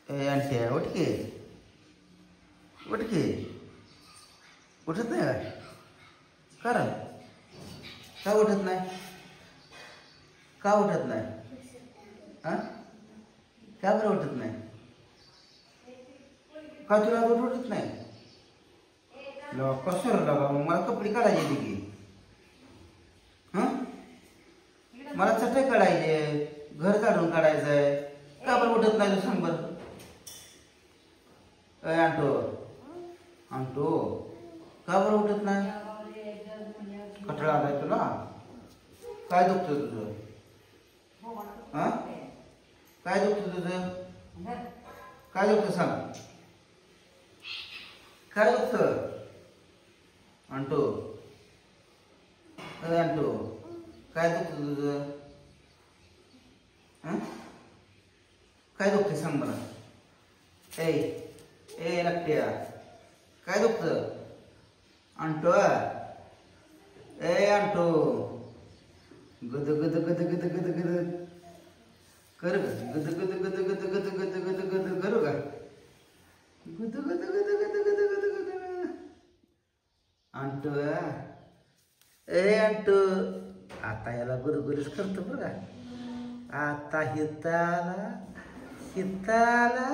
ए aunty उठ की उठ की उठत नाही काय कारण का उठत नाही का उठत नाही हां का बरं उठत नाही का तुला उठत नाही कसं लागा मला कपडे काढायचे की हां मला चटई काढायचे घर काढून काढायचं आहे का बरं उठत नाही तू सांग बरं आणतो आणतो का बरं उठत नाही कठळा आलाय तुला काय दुखतं तुझं हां काय दुखतं तुझं काय दुखतं सांग काय दुखतं आणतो आणतो काय दुखतं तुझं हां काय दुखतं सांग मला ए ए नकट्या काय दुखतं आणतो ए आणतो गद गद गद गद गद गद कर गद गद गद गद गद गद गद गद करू का गद गद गद गद गद गद गद आणतो ए आणतो आता याला गुरगुरीच करतो बघा आता हिताला हिताला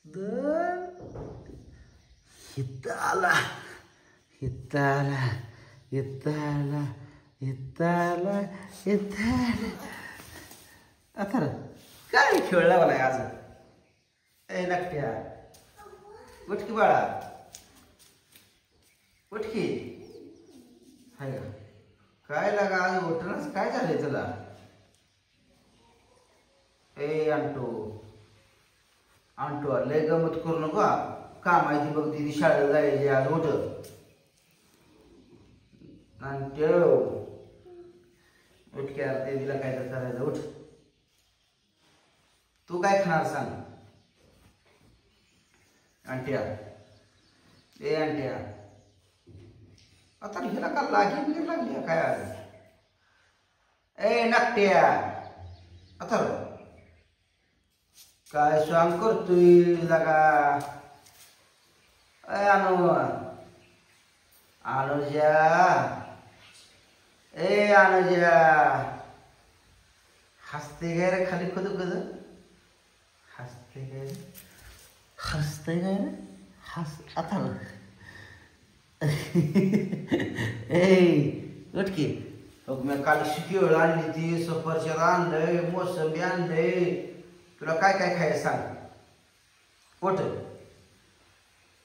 दोन हिताला हिताला हिताला हिताला हिताला आता काय खेळ लावलाय आज ए नकट्या उठकी बाळा उठकी हाय का काय लागा आज उठणंच काय झालंय तुला ए आणतो आणतो लय गमत करू नका काम आहे ती बघ दिदी शाळेला जायची आज उठ आणतो उठ क्या ते तिला काय तर करायचं उठ तू काय खाणार सांग आणट्या ए आणट्या आता हिला का लागी बिगी लागली काय आज ए नकट्या आता काय स्वांग करतोय लागा ए अनुजा ए अनुजा हसते काय रे खाली खुद खुद हसते काय रे हसते काय रे हस आता ए उठ की मी काल शिकेळ आणली ती सफरचंद आणलंय मोसंबी आणलंय तुला काय काय खायचं सांग उठ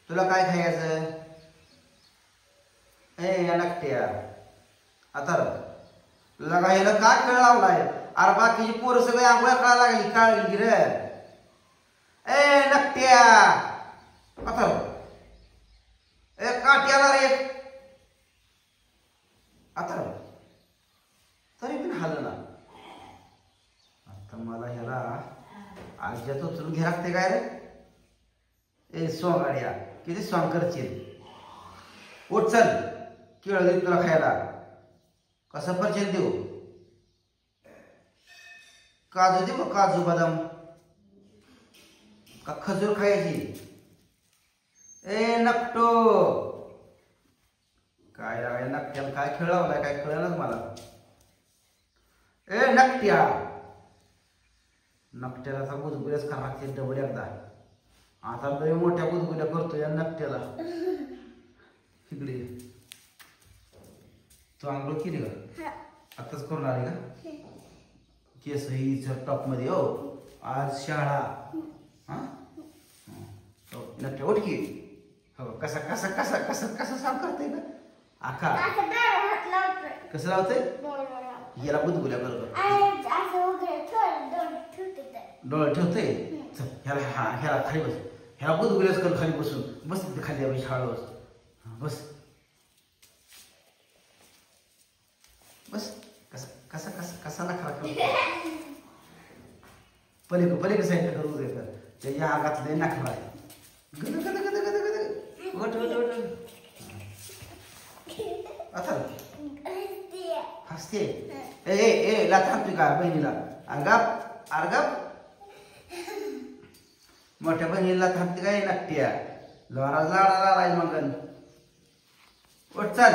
तुला काय खायचं ए नकट्या आता तुला काय काय खेळ लावलाय अरे बाकीची पोरं सगळे आंघोळ्या काढायला लागली काढली की रे ए नकट्या आता ए काट्याला रे आता तरी पण हाल ना आता मला ह्याला आज्यात उचलून घ्या लागते काय रे ए सोंगाड्या किती स्वांग करशील उठ चल केळ देऊ तुला खायला कसं परचेल देऊ काजू देऊ का काजू बदाम का खजूर खायची ए नकटो काय आहे नकट्याला काय खेळ लावलाय काय कळेलच मला ए नकट्या नकट्याला असा गुदगुल्याच खा लागते डबल एकदा आता लय मोठ्या गुदगुल्या करतो या नकट्याला इकडे तू आंघोळ केली का आताच करून आली का केस ही टॉप मध्ये हो आज शाळा हा नकट्या उठ की हो कसा कसा कसा कसा कसा साफ करते का आखा कसं लावते याला गुदगुल्या करतो डोळे ठेवते ह्याला ह्याला खाली बस ह्याला गुदगुल्याच कर खाली बसून बस तिथे खाली बस शाळा बस बस बस कसा कसा कसा कसा ना खरा पलीकडे साईड करू दे तर त्याच्या आगातले नाखरा आहे गद गद गद गद गद वट वट वट आता हसते ए ए ए लाथा तुझ्या का बहिणीला अर्गाप अर्गाप मोठ्या बहिणीला थांबते काय लागत्या लोरा लाडा लाय मगन उठ चल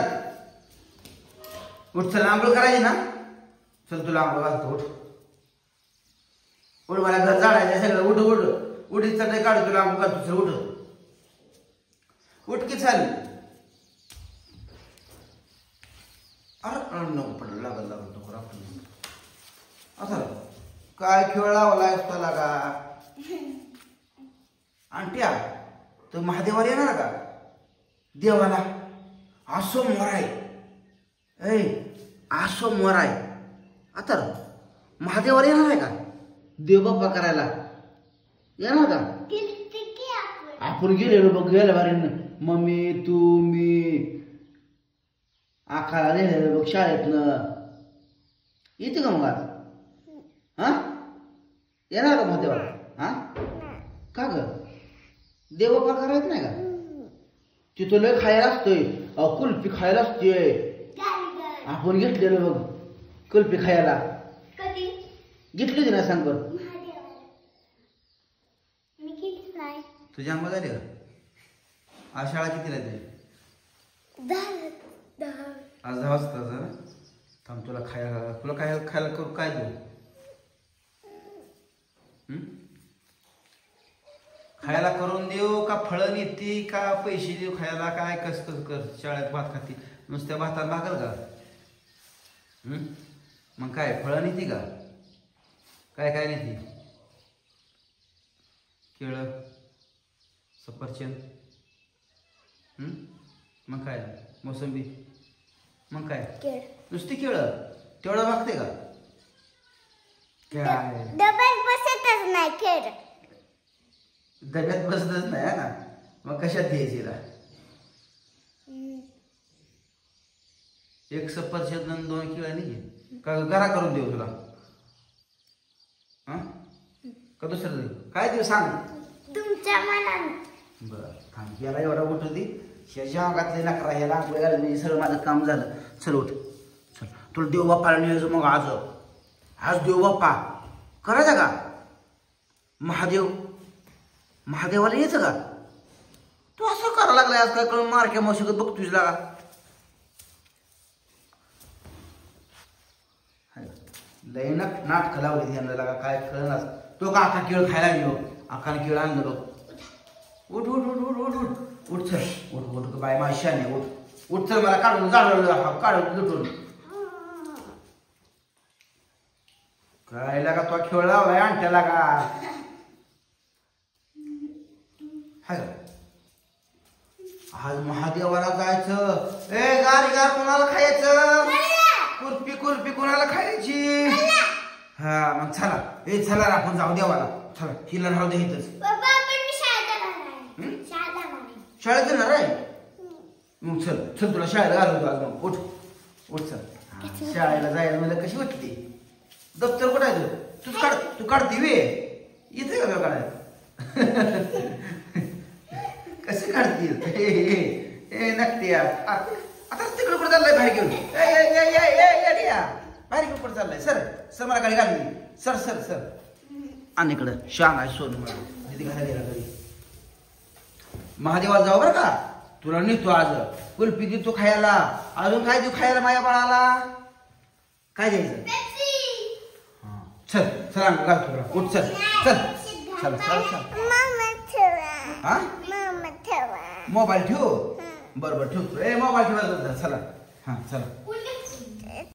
उठ चल आंघोळ करायची ना चल तुला आंघोळ घालतो उठ उठ मला घर झाडायचं सगळं उठ उठ उठीत चटई काढू तुला आंघोळ घालतो चल उठ की चल अरे नको पडलं लागल नको असं काय खेळ लावलाय त्याला का आंट्या तो महादेवाला येणार का देवाला असो मोराय ऐ असो मोराय आता महादेवाला येणार आहे का देवबाप्पा करायला येणार का आपण गेलेलो बघ गेल्या बारी मम्मी तू मी आखाला नेलेलं बघ शाळेतनं येते का मग आज हा येणार का महादेवाला हा का ग देवबाप्पा करायचं नाही का तिथं लय खायला असतोय कुल्फी खायला असतोय आपण घेतलेलं बघ कुल्फी खायला घेतली होती ना सांग बरं तुझी आंबा झाली का आज शाळा कितीला तुझी आज 10 वाजता थांब तुला खायला करू काय देऊ खायला करून देऊ का फळं नेती का पैसे देऊ खायला काय कस कर शाळेत भात खाती नुसत्या भातात भागल का मग काय फळं नेती का काय काय नेती केळं सफरचंद मग काय मोसंबी मग काय नुसती केळं तेवढं भागते का काय डब्यात बसतच नाही केळ डब्यात बसतच नाही ना मग कशात द्यायची एक सफरचंद 2 केळं नाही का घरा करून देऊ तुला का दुसरं देऊ काय देऊ सांग तुमच्या मनाने बरं थांब याला एवढा उठ होती ह्याच्या अंगातले नकरा ह्याला आंघोळ घालणे सगळं माझं काम झालं चल उठ चल तुला देवबाप्पाला न्यायचं मग आज देवबाप्पा करायचा का महादेवाला यायचं का तू असं करायला लागलाय आज काय कळून मारक्या मशिकत बघ तुझला का लय नाटक लावली यांना लागा काय कळणार तो का आता केळ खायला गेलो आकाने केळ आणलं बघ उठ उठ उठ उठ उठ उठ उठ चल उठ उठ बाय माशाने उठ चल मला काढून काढून लुटून काय लागा तो खेळ लावलाय आणत्या लागा हाय आज महादेवाला जायचं ए गार कोणाला खायचं कुल्फी कोणाला खायची हा मग चला आपण जाऊ देवाला चला हिला राहू दे इथंच शाळेत जाणार आहे मग चल तुला शाळेला घालवतो आज मग उठ चल शाळेला जायला मला कशी वाटते दप्तर कुठं आहे तू काढते वे येते का काढायला कसे काढतील नक्की आता तिकडे कुठे चाललाय बाहेर घेऊन बाहेर कुठे चाललाय सर मला गाडी घालली सर आणि इकडं शान आहे सोन मला तिथे घालायला घरी महादेवाला जाऊ बरं का तुला नेतो आज कुल्फी देतो खायला अजून काय देऊ खायला माझ्या बाळाला काय द्यायचं चल घाल तुला उठ चल हा मोबाईल ठेव बरोबर ठेवतो मोबाईल ठेवायला चला हा चला